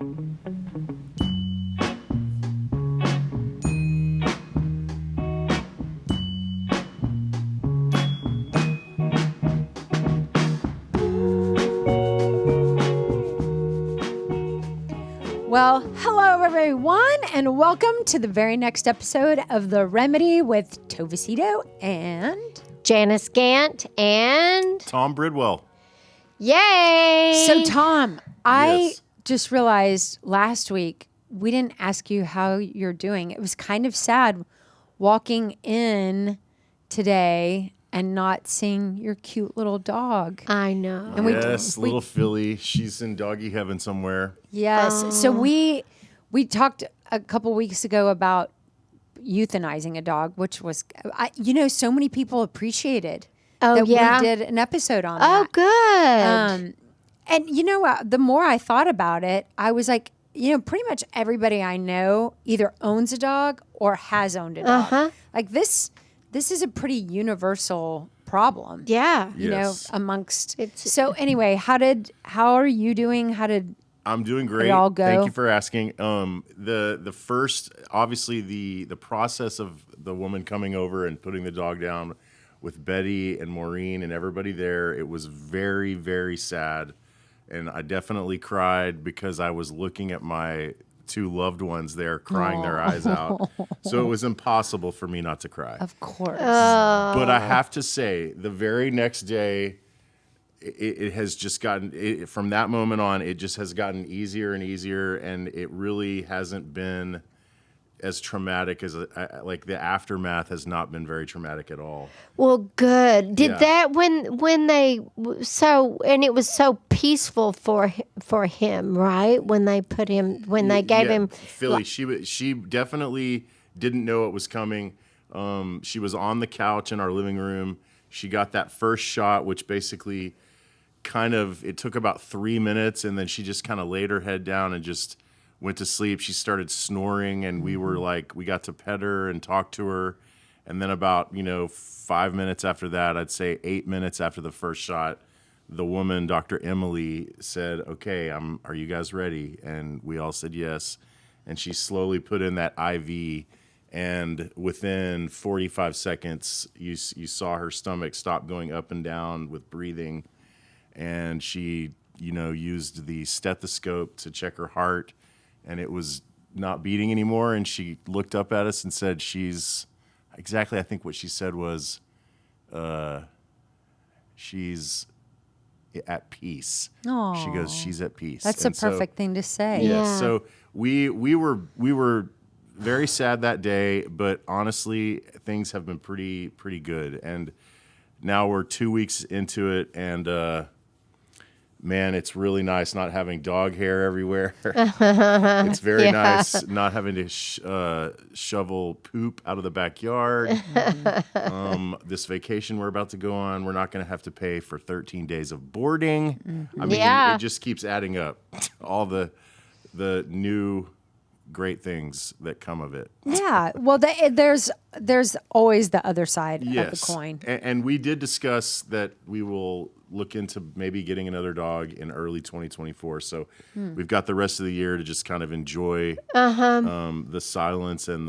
Well, hello everyone, and welcome to the very next episode of The Remedy with Tova Sido and Janice Gaunt and Tom Bridwell. Yay! So Tom, I Yes. just realized last week we didn't ask you how you're doing. It was kind of sad walking in today and not seeing your cute little dog. I know. And Yes, little Philly. She's in doggy heaven somewhere. Yes. So we talked a couple weeks ago about euthanizing a dog, which was, so many people appreciated that we did an episode on that. Oh, good. And the more I thought about it, I was like, pretty much everybody I know either owns a dog or has owned a dog. Like this is a pretty universal problem. Yeah. You know, Yes. amongst. So anyway, how are you doing? I'm doing great. all go? Thank you for asking. The first, obviously the process of the woman coming over and putting the dog down with Betty and Maureen and everybody there, it was very, very sad. And I definitely cried because I was looking at my two loved ones there crying their eyes out. So it was impossible for me not to cry. Of course. But I have to say, the very next day, it has just gotten, from that moment on, it just has gotten easier and easier, and it really hasn't been as traumatic as, like the aftermath has not been very traumatic at all. Well, good. Did Yeah. that when they and it was so peaceful for him, right? When they put him, when they gave him Philly, she definitely didn't know it was coming. She was on the couch in our living room. She got that first shot, which basically it took about 3 minutes, and then she just kind of laid her head down and just went to sleep. She started snoring, and we got to pet her and talk to her. And then about, 5 minutes after that, I'd say 8 minutes after the first shot, the woman, Dr. Emily, said, "Okay, are you guys ready?" And we all said yes. And she slowly put in that IV, and within 45 seconds, you saw her stomach stop going up and down with breathing. And she, used the stethoscope to check her heart, and it was not beating anymore. And she looked up at us and said, I think what she said was, she's at peace. Aw. She goes, she's at peace. That's And a perfect thing to say. Yes. Yeah. So we were very sad that day, but honestly, things have been pretty good. And now we're 2 weeks into it, and man, it's really nice not having dog hair everywhere. It's very nice not having to shovel poop out of the backyard. This vacation we're about to go on, we're not going to have to pay for 13 days of boarding. I mean, it just keeps adding up. All the new great things that come of it. Yeah. Well, there's always the other side of the coin. And we did discuss that we will look into maybe getting another dog in early 2024. So we've got the rest of the year to just kind of enjoy the silence and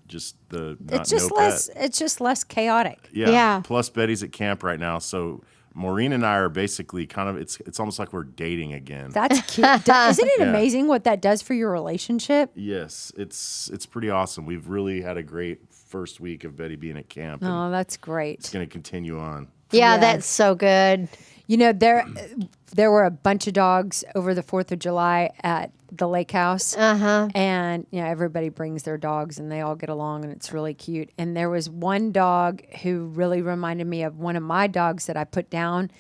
It's just less chaotic. Yeah. Plus Betty's at camp right now, so Maureen and I are basically kind of, it's almost like we're dating again. That's cute. Isn't it amazing what that does for your relationship? Yes, it's pretty awesome. We've really had a great first week of Betty being at camp. And Oh, that's great. it's going to continue on. Yeah, that's so good. There were a bunch of dogs over the 4th of July at the lake house. And, everybody brings their dogs and they all get along and it's really cute. And there was one dog who really reminded me of one of my dogs that I put down.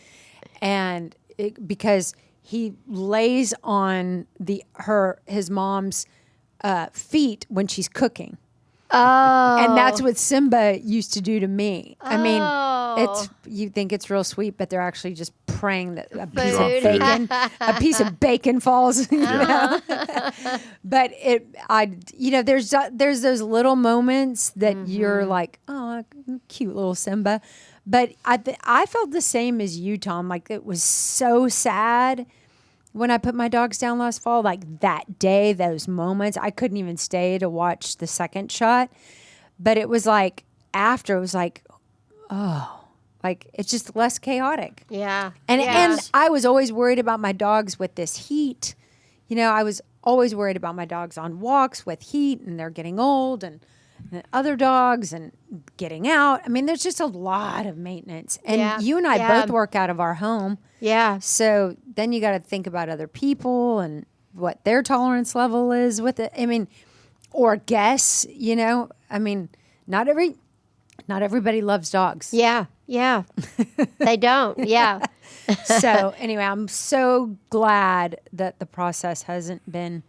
And because he lays on his mom's feet when she's cooking. Oh. And that's what Simba used to do to me. I mean, you think it's real sweet, but they're actually just praying that a piece of bacon falls. You know? But there's those little moments that you're like, oh, cute little Simba. But I felt the same as you, Tom. Like, it was so sad when I put my dogs down last fall, like that day, those moments, I couldn't even stay to watch the second shot. But it was like after, it was like, oh, like it's just less chaotic. Yeah. And I was always worried about my dogs with this heat. I was always worried about my dogs on walks with heat, and they're getting old, and other dogs and getting out. I mean, there's just a lot of maintenance. And you and I both work out of our home. Yeah. So then you got to think about other people and what their tolerance level is with it. I mean, or guests, I mean, not everybody loves dogs. Yeah. Yeah. They don't. Yeah. So anyway, I'm so glad that the process hasn't been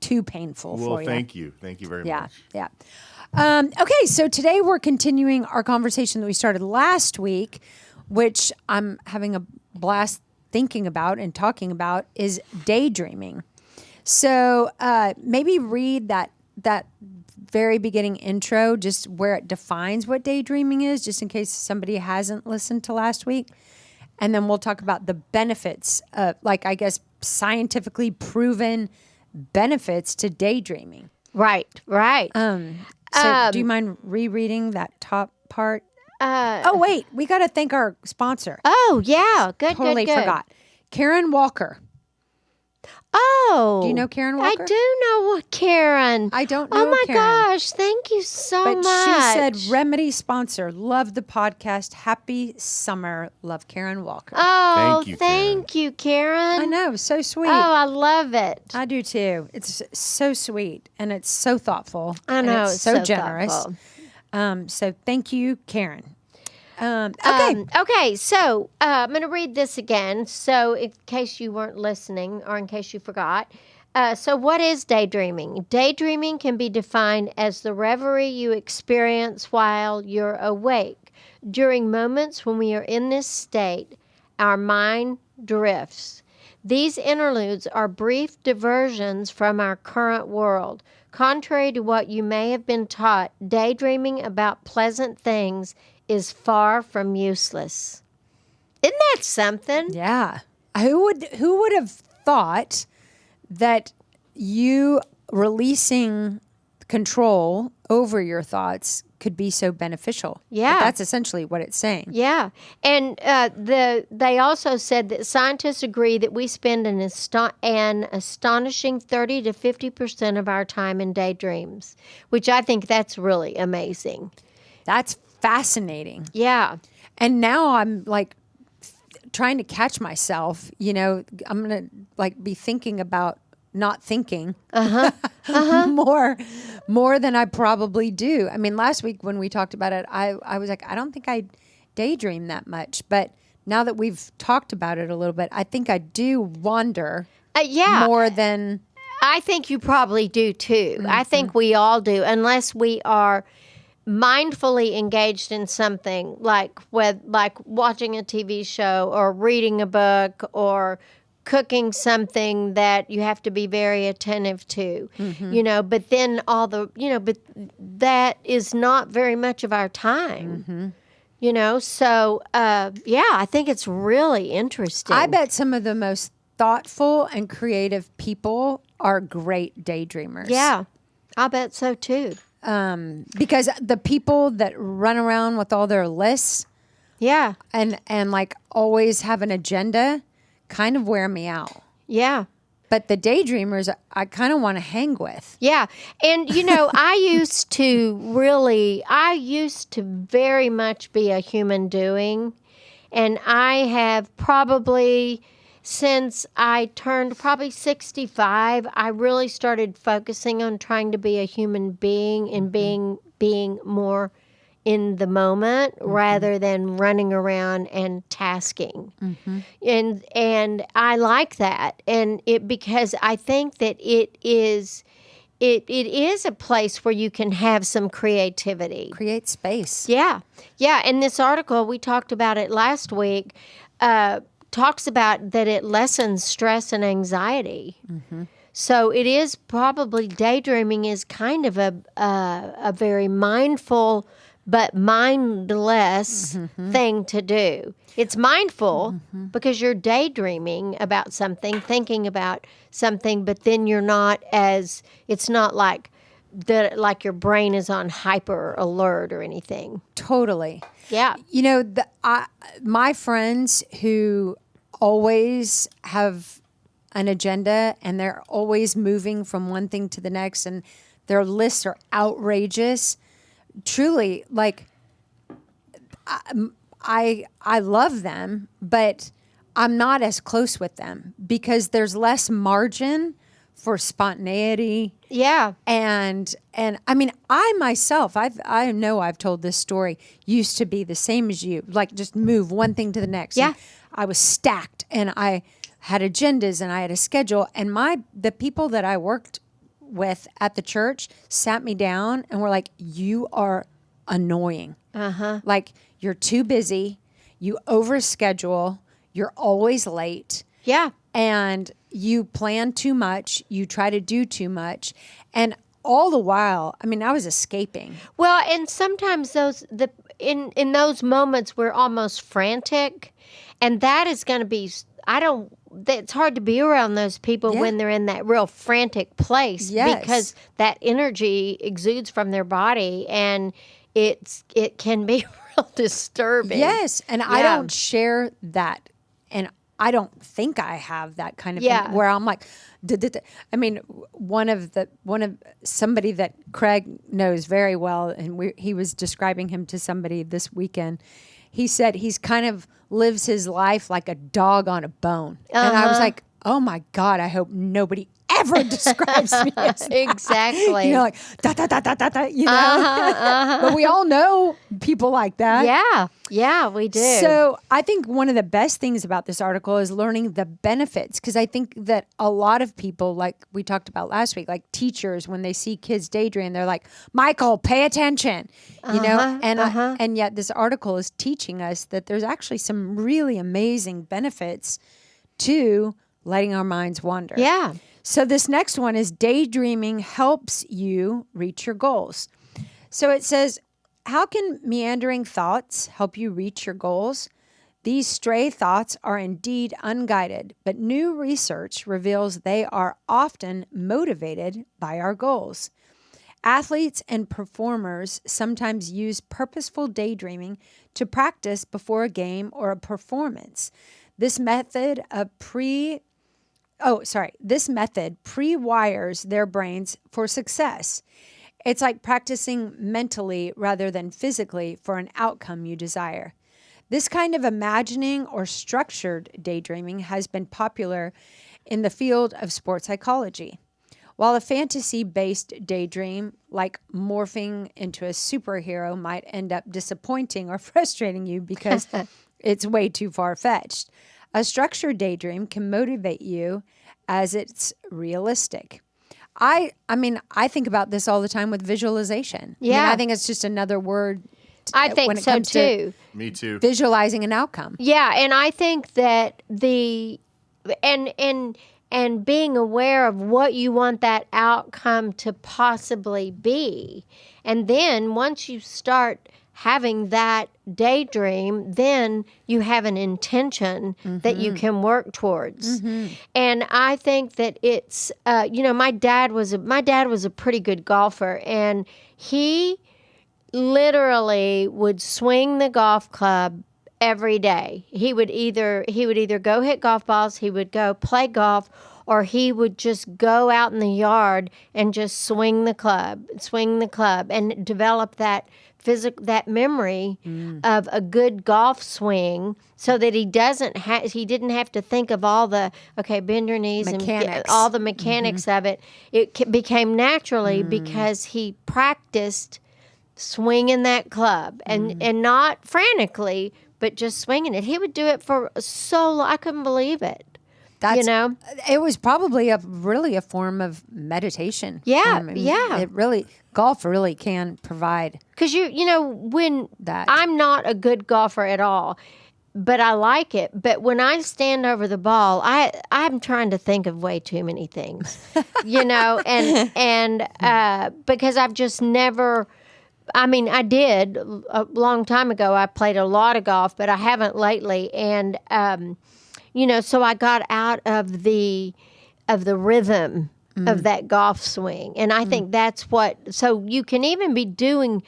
too painful for you. Well, thank you. Thank you very much. Yeah. Okay, so today we're continuing our conversation that we started last week, which I'm having a blast thinking about and talking about, is daydreaming. So maybe read that very beginning intro, just where it defines what daydreaming is, just in case somebody hasn't listened to last week. And then we'll talk about the benefits, I guess, scientifically proven benefits to daydreaming. Right. So do you mind rereading that top part? Oh, wait. We got to thank our sponsor. Oh, yeah. Good, Totally good. forgot. Karen Walker. Oh. Do you know Karen Walker? I do know Karen. I don't know Oh, my Karen. gosh. Thank you so But much. she said, Remedy sponsor. Love the podcast. Happy summer. Love Karen Walker. Oh, Thank you, Karen. I know. So sweet. Oh, I love it. I do too. It's so sweet, and it's so thoughtful. I and know. it's so generous. Thoughtful. So thank you, Karen. Okay. Okay, so I'm going to read this again. So in case you weren't listening or in case you forgot. So what is daydreaming? Daydreaming can be defined as the reverie you experience while you're awake. During moments when we are in this state, our mind drifts. These interludes are brief diversions from our current world. Contrary to what you may have been taught, daydreaming about pleasant things is far from useless. Isn't that something? Yeah. Who would have thought that you releasing control over your thoughts could be so beneficial? Yeah. But that's essentially what it's saying. Yeah. And they also said that scientists agree that we spend an astonishing 30 to 50% of our time in daydreams, which I think that's really amazing. That's fascinating. Yeah. And now I'm like trying to catch myself, I'm going to be thinking about not thinking more than I probably do. I mean, last week when we talked about it, I was like, I don't think I daydream that much. But now that we've talked about it a little bit, I think I do wander more than... I think you probably do too. Mm-hmm. I think we all do, unless we are mindfully engaged in something like watching a TV show or reading a book or cooking something that you have to be very attentive to, but then but that is not very much of our time, so I think it's really interesting. I bet some of the most thoughtful and creative people are great daydreamers. Yeah, I bet so too. Because the people that run around with all their lists, and always have an agenda, kind of wear me out. Yeah. But the daydreamers, I kind of want to hang with. Yeah. And, I used to very much be a human doing. And I have probably, since I turned probably 65, I really started focusing on trying to be a human being and being more in the moment rather than running around and tasking. And I like that. And because I think that it is a place where you can have some creativity. Create space. Yeah. Yeah. And this article, we talked about it last week, talks about that it lessens stress and anxiety. So it is probably, daydreaming is kind of a very mindful but mindless thing to do. It's mindful because you're daydreaming about something, thinking about something, but then you're not as, it's not like your brain is on hyper alert or anything. Totally. Yeah. You know, my friends who always have an agenda and they're always moving from one thing to the next and their lists are outrageous. Truly, like, I love them, but I'm not as close with them because there's less margin for spontaneity. Yeah. And I mean, I myself, I know I've told this story, used to be the same as you, like just move one thing to the next. Yeah. And I was stacked and I had agendas and I had a schedule, and the people that I worked with at the church sat me down and were like, "You are annoying. Like, you're too busy, you overschedule, you're always late. Yeah. And you plan too much, you try to do too much." And all the while, I mean, I was escaping. Well, and sometimes in those moments we're almost frantic, and that is going to be, it's hard to be around those people when they're in that real frantic place because that energy exudes from their body, and it can be real disturbing. Yes, and I don't share that, and I don't think I have that kind of thing where I'm like, I mean, somebody that Craig knows very well, and he was describing him to somebody this weekend. He said he's kind of lives his life like a dog on a bone. And I was like, oh my God, I hope nobody ever describes me as that. Exactly. You know, like, you know? But we all know people like that. Yeah. Yeah, we do. So I think one of the best things about this article is learning the benefits, because I think that a lot of people, like we talked about last week, like teachers, when they see kids daydream, they're like, "Michael, pay attention," you know? And yet this article is teaching us that there's actually some really amazing benefits to letting our minds wander. Yeah. So this next one is daydreaming helps you reach your goals. So it says, how can meandering thoughts help you reach your goals? These stray thoughts are indeed unguided, but new research reveals they are often motivated by our goals. Athletes and performers sometimes use purposeful daydreaming to practice before a game or a performance. This method pre-wires their brains for success. It's like practicing mentally rather than physically for an outcome you desire. This kind of imagining or structured daydreaming has been popular in the field of sports psychology. While a fantasy-based daydream, like morphing into a superhero, might end up disappointing or frustrating you because it's way too far-fetched, a structured daydream can motivate you as it's realistic. I mean, I think about this all the time with visualization. Yeah. I mean, I think it's just another word. I think when it so comes too. Me too. Visualizing an outcome. Yeah, and I think that and being aware of what you want that outcome to possibly be. And then once you start having that daydream, then you have an intention that you can work towards. And I think that it's, my dad was a pretty good golfer, and he literally would swing the golf club every day. He would either go hit golf balls, he would go play golf, or he would just go out in the yard and just swing the club and develop that memory of a good golf swing, so that he didn't have to think of all the bend your knees mechanics. And all the mechanics of it. It became naturally because he practiced swinging that club and not frantically, but just swinging it. He would do it for so long. I couldn't believe it. It was probably really a form of meditation. Yeah. Golf really can provide. Because when that. I'm not a good golfer at all, but I like it. But when I stand over the ball, I'm trying to think of way too many things, and because I've just never I mean, I did a long time ago. I played a lot of golf, but I haven't lately. And, so I got out of the rhythm of that golf swing. And I think that's so you can even be doing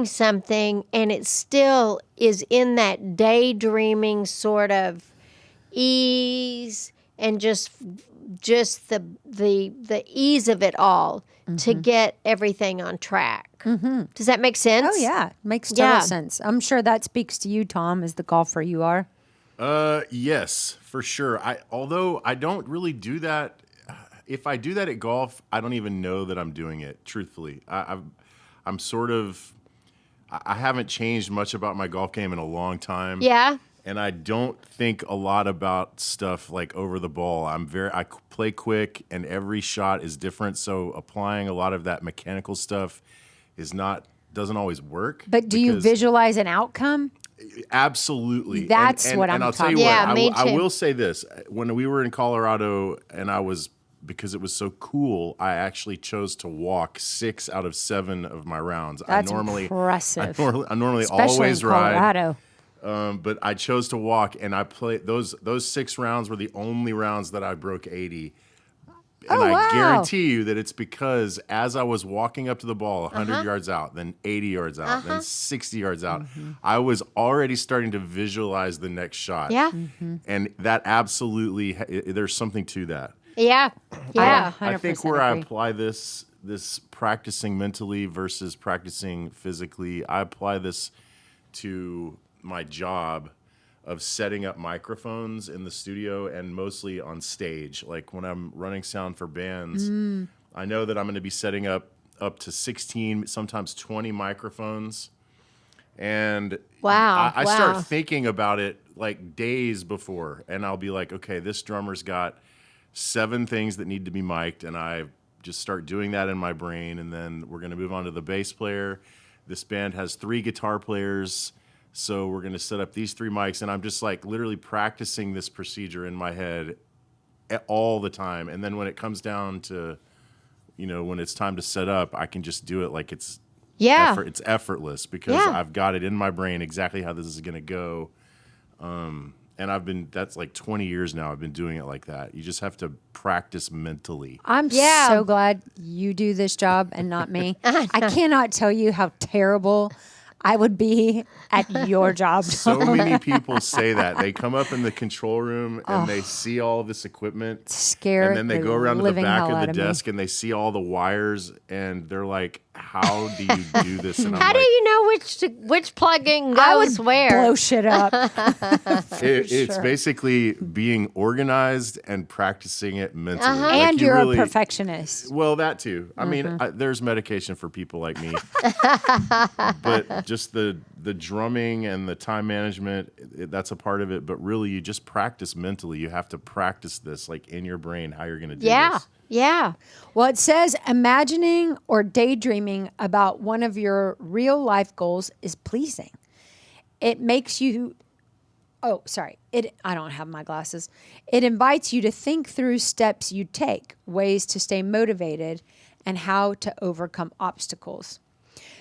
something and it still is in that daydreaming sort of ease and just the ease of it all to get everything on track. Does that make sense? Oh yeah, makes total sense. I'm sure that speaks to you, Tom, as the golfer you are. Yes, for sure. Although I don't really do that. If I do that at golf, I don't even know that I'm doing it. Truthfully, I'm sort of. I haven't changed much about my golf game in a long time. Yeah. And I don't think a lot about stuff like over the ball. I play quick, and every shot is different. So applying a lot of that mechanical stuff doesn't always work. But do you visualize an outcome? Absolutely. That's what I'm and I'll tell you talking what, I will say this. When we were in Colorado and because it was so cool, I actually chose to walk 6 out of 7 of my rounds. That's impressive. I normally Especially always in Colorado. ride. But I chose to walk, and I played those 6 rounds were the only rounds that I broke 80. And I guarantee you that it's because as I was walking up to the ball 100 yards out, then 80 yards out, then 60 yards out, I was already starting to visualize the next shot. Yeah. And that absolutely, there's something to that. Yeah. Yeah. I think where I apply this practicing mentally versus practicing physically, I apply this to my job of setting up microphones in the studio and mostly on stage. Like when I'm running sound for bands, I know that I'm going to be setting up to 16, sometimes 20 microphones. And I start thinking about it like days before, and I'll be like, okay, this drummer's got 7 things that need to be mic'd, and I just start doing that in my brain, and then we're going to move on to the bass player. This band has 3 guitar players, so we're going to set up these 3 mics, and I'm just like literally practicing this procedure in my head all the time. And then when it comes down to, when it's time to set up, I can just do it like it's it's effortless because I've got it in my brain exactly how this is going to go. And that's like 20 years now I've been doing it like that. You just have to practice mentally. I'm so glad you do this job and not me. I cannot tell you how terrible I would be at your job. So many people say that. They come up in the control room and they see all this equipment. Scared. And then they go around to the back of the desk and they see all the wires and they're like, how do you do this? And how do you know which plug-in goes where? Blow shit up. It's basically being organized and practicing it mentally. Like and you're a perfectionist. Well, that too. I mean, there's medication for people like me. But just the drumming and the time management, that's a part of it. But really, you just practice mentally. You have to practice this like in your brain, how you're going to do this. Yeah. Well, it says imagining or daydreaming about one of your real life goals is pleasing. It makes you, I don't have my glasses. It invites you to think through steps you take, ways to stay motivated, and how to overcome obstacles.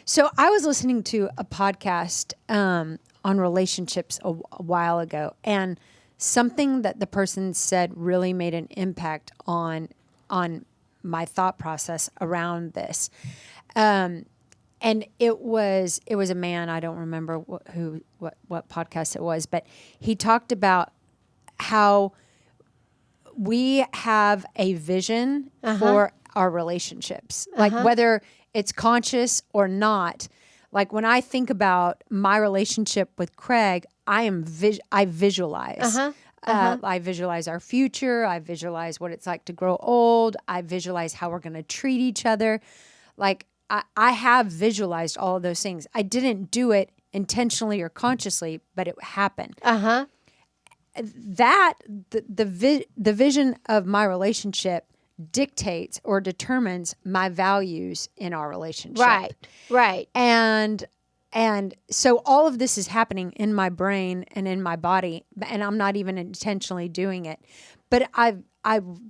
So I was listening to a podcast on relationships a while ago, and something that the person said really made an impact on my thought process around this. And it was a man, I don't remember what podcast it was, but he talked about how we have a vision for our relationships, like whether it's conscious or not. Like when I think about my relationship with Craig, I visualize. I visualize our future. I visualize what it's like to grow old. I visualize how we're going to treat each other. Like I have visualized all of those things. I didn't do it intentionally or consciously, but it happened. That the vision of my relationship dictates or determines my values in our relationship. Right. And so all of this is happening in my brain and in my body, and I'm not even intentionally doing it. But I've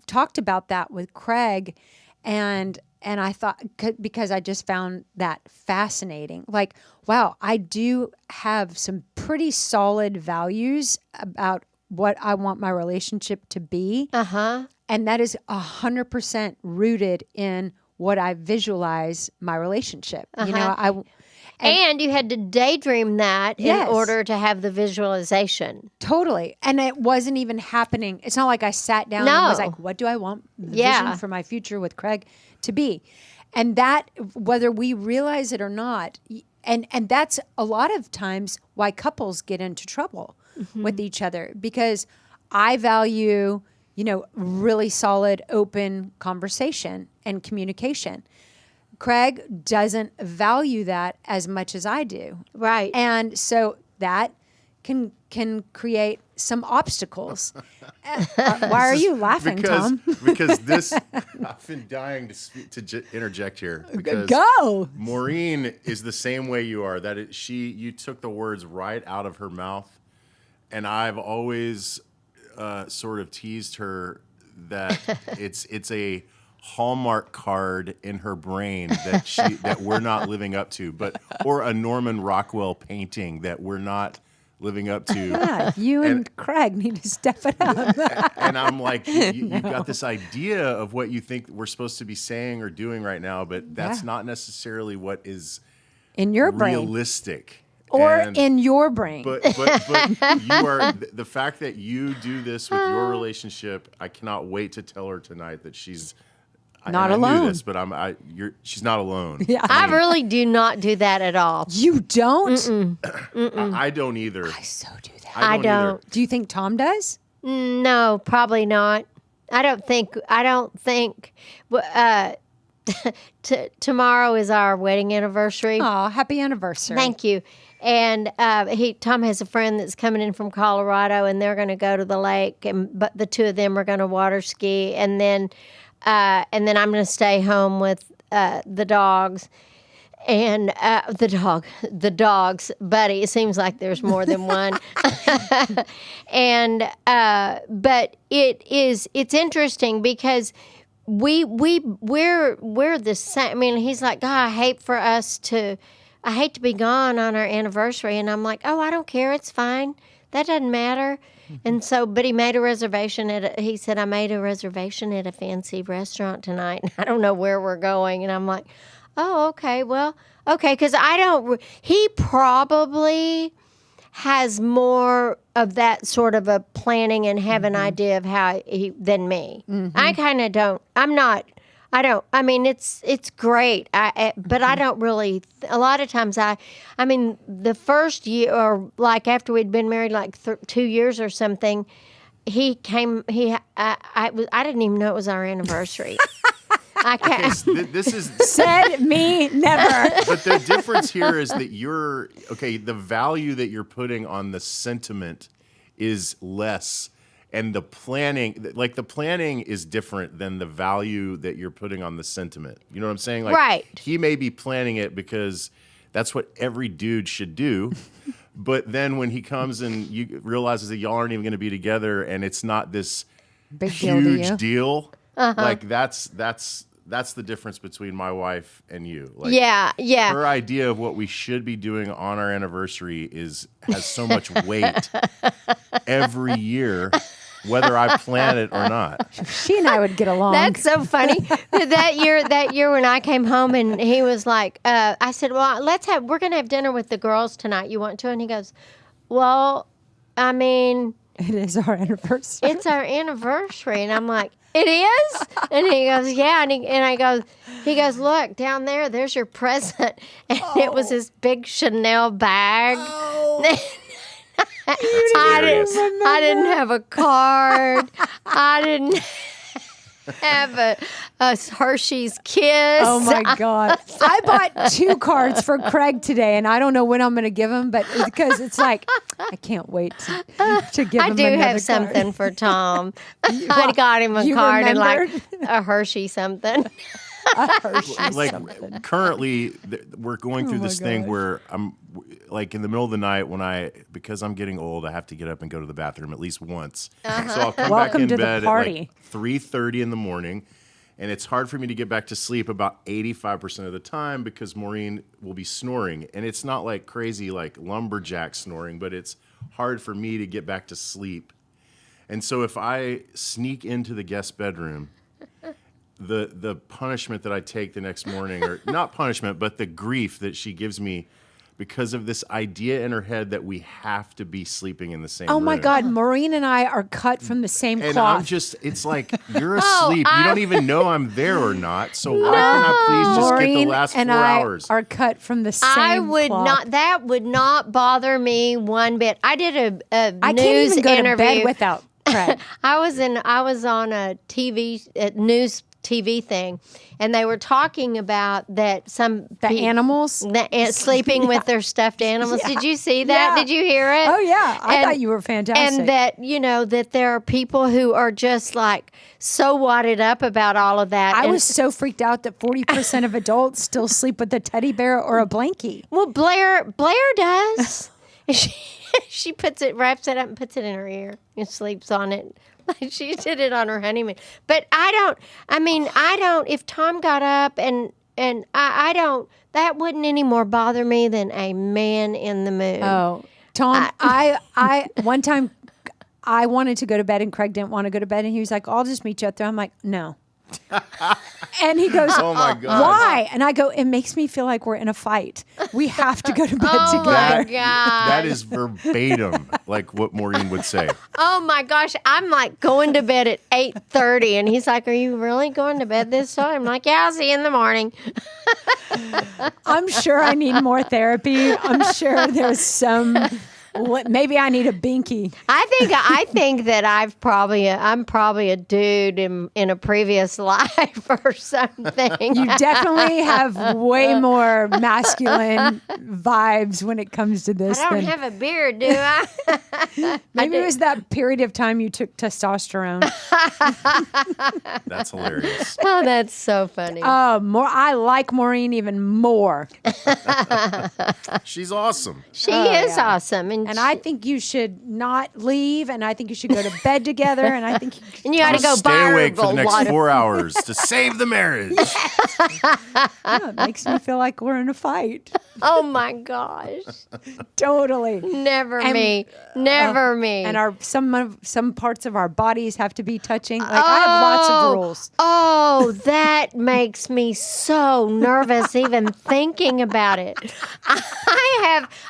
talked about that with Craig, And I thought, because I just found that fascinating. Like, wow, I do have some pretty solid values about what I want my relationship to be. And that is 100% rooted in what I visualize my relationship. You know, and you had to daydream that in order to have the visualization. Totally. And it wasn't even happening. It's not like I sat down and was like, what do I want the vision for my future with Craig to be? And that, whether we realize it or not, and that's a lot of times why couples get into trouble with each other, because I value, you know, really solid, open conversation and communication. Craig doesn't value that as much as I do. Right. And so that can create some obstacles. Why are you laughing, Tom? Because this, I've been dying to interject here. Because Go. Maureen is the same way you are. You took the words right out of her mouth, and I've always sort of teased her that it's a Hallmark card in her brain that we're not living up to, or a Norman Rockwell painting that we're not living up to. Yeah, you and Craig need to step it up. And I'm like, you've got this idea of what you think we're supposed to be saying or doing right now, but that's not necessarily what is in your brain, realistic. Or in your brain. But you are, the fact that you do this with your relationship, I cannot wait to tell her tonight that she's not alone. I knew this, but she's not alone. Yeah. I really do not do that at all. You don't? I don't either. I so do that. I don't. Do you think Tom does? No, probably not. I don't think. Tomorrow is our wedding anniversary. Oh, happy anniversary! Thank you. And Tom has a friend that's coming in from Colorado, and they're going to go to the lake, but the two of them are going to water ski, and then I'm going to stay home with the dogs. And the dogs, Buddy. It seems like there's more than one. And but it's interesting because we're the same. I mean, he's like, I hate to be gone on our anniversary, and I'm like, I don't care, it's fine, that doesn't matter. And so, but he made a reservation he said, I made a reservation at a fancy restaurant tonight. I don't know where we're going, and I'm like, oh, okay, well, okay, because he probably has more of that sort of a planning and have an idea of how than me. I kind of don't. I mean, it's great, but I don't really. A lot of times, I mean, the first year, or like after we'd been married, like 2 years or something, he came. I didn't even know it was our anniversary. I can't. Okay, this is said me never. But the difference here is that the value that you're putting on the sentiment is less. And the planning is different than the value that you're putting on the sentiment. You know what I'm saying? Like, right. He may be planning it because that's what every dude should do. But then when he comes and you realizes that y'all aren't even going to be together and it's not this big huge deal, like that's the difference between my wife and you. Like, yeah. Her idea of what we should be doing on our anniversary has so much weight every year, whether I plan it or not. She and I would get along. That's so funny. That year when I came home and he was like, I said, well, we're going to have dinner with the girls tonight. You want to? And he goes, well, I mean, it is our anniversary. It's our anniversary. And I'm like, it is? And he goes, yeah. And he goes, look, down there's your present. And it was this big Chanel bag. Oh. I didn't have a card. I didn't have a Hershey's Kiss. Oh my God. I bought 2 cards for Craig today, and I don't know when I'm going to give him, but because it's like, I can't wait to give him I do another have card. something for Tom. I got him a card and like a Hershey something. Like currently we're going through this thing where I'm like in the middle of the night because I'm getting old, I have to get up and go to the bathroom at least once. So I'll come back in bed at like 3:30 in the morning, And it's hard for me to get back to sleep about 85% of the time because Maureen will be snoring. And it's not like crazy, like lumberjack snoring, but it's hard for me to get back to sleep. And so if I sneak into the guest bedroom, the punishment that I take the next morning, or not punishment, but the grief that she gives me because of this idea in her head that we have to be sleeping in the same room. Oh my God, Maureen and I are cut from the same And cloth. I'm just, it's like, you're asleep. You don't even know I'm there or not. So why can't I please just get the last 4 hours? Are cut from the same I would cloth. not. That would not bother me one bit. I did a I news can't even go interview. to bed without Craig. I was on a news TV thing, and they were talking about that Animals sleeping with their stuffed animals. Yeah. Did you see that? Yeah. Did you hear it? Oh yeah, I thought you were fantastic. And that that there are people who are just like so wadded up about all of that. I was so freaked out that 40% of adults still sleep with a teddy bear or a blankie. Well, Blair does. She wraps it up and puts it in her ear and sleeps on it. She did it on her honeymoon. But I don't, if Tom got up and I don't, that wouldn't any more bother me than a man in the moon. Oh, Tom, I one time I wanted to go to bed and Craig didn't want to go to bed and he was like, I'll just meet you up there. I'm like, no. And he goes, oh my God. Why? And I go, it makes me feel like we're in a fight. We have to go to bed Oh together. my God. That is verbatim, like what Maureen would say. Oh my gosh, I'm like going to bed at 8:30 and he's like, are you really going to bed this time? I'm like, yeah, I'll see you in the morning. I'm sure I need more therapy. I'm sure there's some, maybe I need a binky. I think that I'm probably a dude in a previous life or something. You definitely have way more masculine vibes when it comes to this. I don't have a beard, do I? Maybe it was that period of time you took testosterone. That's hilarious. Oh, that's so funny. I like Maureen even more. She's awesome. She is yeah. awesome, And I think you should not leave, and I think you should go to bed together, and I think you got to go Stay awake for the next water. 4 hours to save the marriage. it makes me feel like we're in a fight. Oh my gosh! Totally. Never me. And some parts of our bodies have to be touching. Like I have lots of rules. Oh, that makes me so nervous even thinking about it.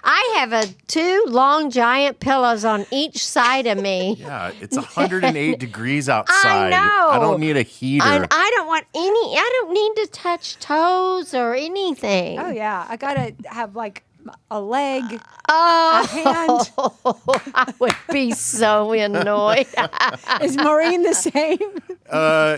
I have two long giant pillows on each side of me. Yeah, it's 108 degrees outside. I know. I don't need a heater. And I don't need to touch toes or anything. Oh yeah, I gotta have like a leg, Oh, a hand. I would be so annoyed. Is Maureen the same?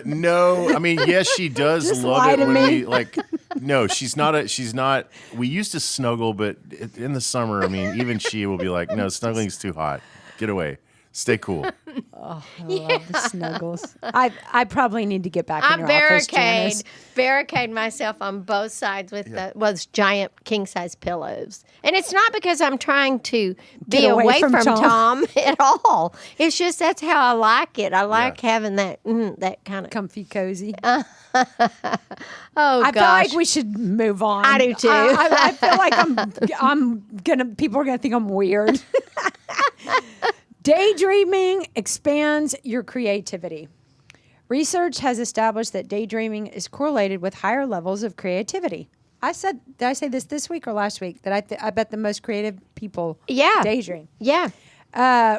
No, I mean, yes, she does Just love lie it to when me. we like. No, she's not. We used to snuggle, but in the summer, I mean, even she will be like, "No, snuggling's too hot. Get away. Stay cool." Oh, I love the snuggles. I probably need to get back in your office, Janice. barricade myself on both sides with those giant king size pillows. And it's not because I'm trying to be Get away away from from Tom. Tom at all. It's just that's how I like it. I like having that kind of Comfy, cozy. Oh I gosh. feel like we should move on. I do too. I feel like people are gonna think I'm weird. Daydreaming expands your creativity. Research has established that daydreaming is correlated with higher levels of creativity. Did I say this week or last week? That I bet the most creative people daydream. Yeah.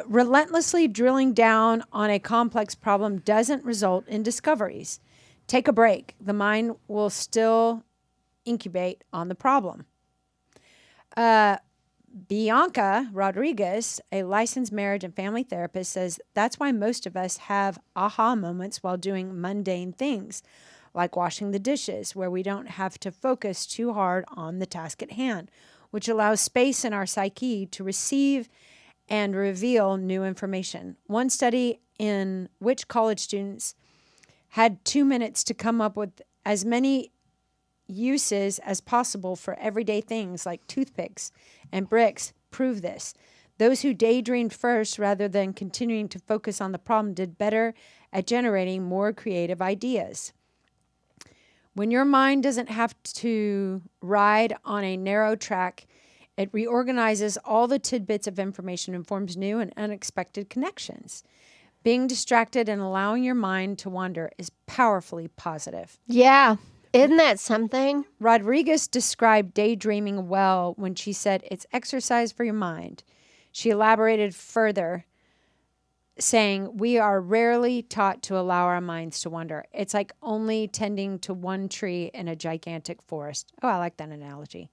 Relentlessly drilling down on a complex problem doesn't result in discoveries. Take a break. The mind will still incubate on the problem. Bianca Rodriguez, a licensed marriage and family therapist, says that's why most of us have aha moments while doing mundane things, like washing the dishes, where we don't have to focus too hard on the task at hand, which allows space in our psyche to receive and reveal new information. One study in which college students had 2 minutes to come up with as many uses as possible for everyday things like toothpicks and bricks prove this. Those who daydreamed first rather than continuing to focus on the problem did better at generating more creative ideas. When your mind doesn't have to ride on a narrow track, it reorganizes all the tidbits of information and forms new and unexpected connections. Being distracted and allowing your mind to wander is powerfully positive. Yeah. Isn't that something? Rodriguez described daydreaming well when she said it's exercise for your mind. She elaborated further, saying, we are rarely taught to allow our minds to wander. It's like only tending to one tree in a gigantic forest. Oh, I like that analogy.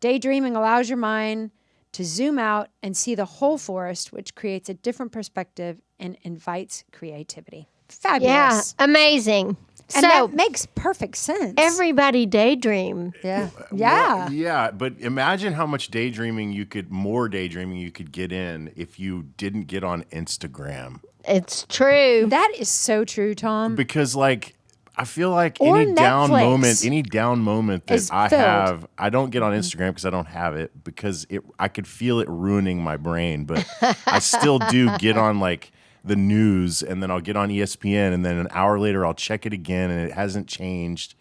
Daydreaming allows your mind to zoom out and see the whole forest, which creates a different perspective and invites creativity. Fabulous. Yeah, amazing. And that makes perfect sense. Everybody daydream. Yeah. Well, yeah, but imagine how much more daydreaming you could get in if you didn't get on Instagram. It's true. That is so true, Tom. Because I feel like Or any down Netflix moment that is I filled. have, I don't get on Instagram because I don't have it, because I could feel it ruining my brain, but I still do get on the news, and then I'll get on ESPN, and then an hour later I'll check it again, and it hasn't changed.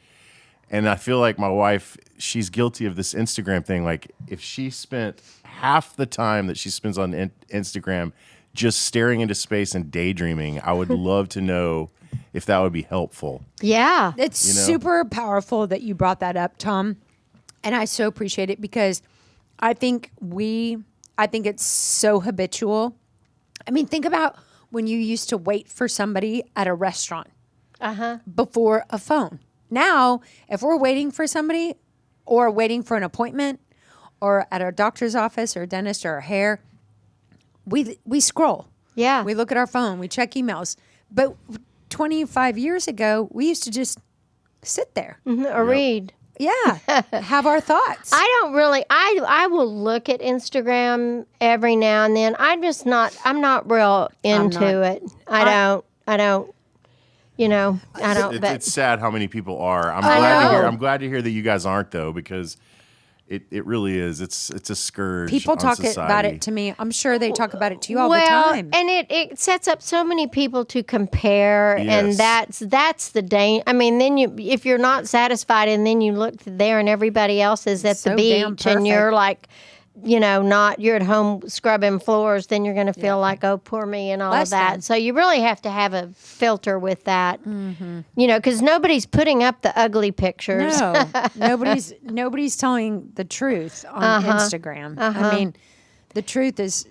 And I feel like my wife, she's guilty of this Instagram thing. If she spent half the time that she spends on Instagram just staring into space and daydreaming, I would love to know if that would be helpful. Yeah. It's super powerful that you brought that up, Tom. And I so appreciate it, because I think it's so habitual. I mean, think about when you used to wait for somebody at a restaurant before a phone. Now, if we're waiting for somebody or waiting for an appointment or at our doctor's office or dentist or hair, we scroll. Yeah. We look at our phone. We check emails. But 25 years ago, we used to just sit there. Or read. Yeah. Have our thoughts. I will look at Instagram every now and then. I'm not real into it. I don't. It's sad how many people are. I'm glad to hear that you guys aren't, though, because it really is. It's a scourge. People on talk society. about it to me. I'm sure they talk about it to you all the time. And it sets up so many people to compare, and that's the danger. I mean, then if you're not satisfied, and then you look there and everybody else is at the beach, and you're you're at home scrubbing floors, then you're going to feel like, oh, poor me, and all of that. So you really have to have a filter with that, because nobody's putting up the ugly pictures. No, nobody's telling the truth on Instagram. I mean, the truth is,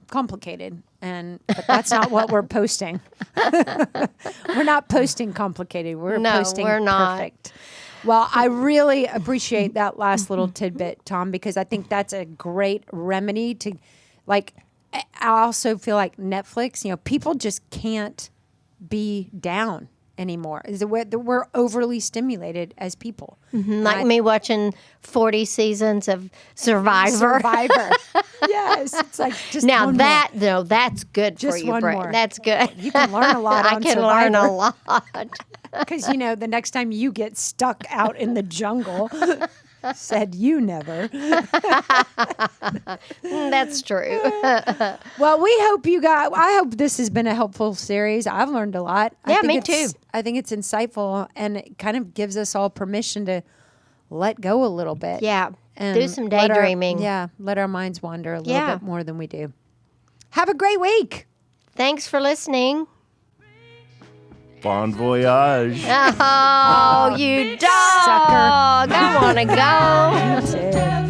complicated, but that's not what we're posting. We're not posting complicated. We're posting perfect. Well, I really appreciate that last little tidbit, Tom, because I think that's a great remedy to, I also feel like Netflix, people just can't be down anymore. We're overly stimulated as people. Like me watching 40 seasons of Survivor. Yes. It's like just now that's good just for you, one Brett. more. That's good. You can learn a lot on Survivor. learn a lot. Because, the next time you get stuck out in the jungle, said you never. That's true. Well, I hope this has been a helpful series. I've learned a lot. Yeah, me too. I think it's insightful, and it kind of gives us all permission to let go a little bit. Yeah. And do some daydreaming. Let our minds wander a little bit more than we do. Have a great week. Thanks for listening. Bon voyage. Oh, you dog. Sucker. I want to go. You too.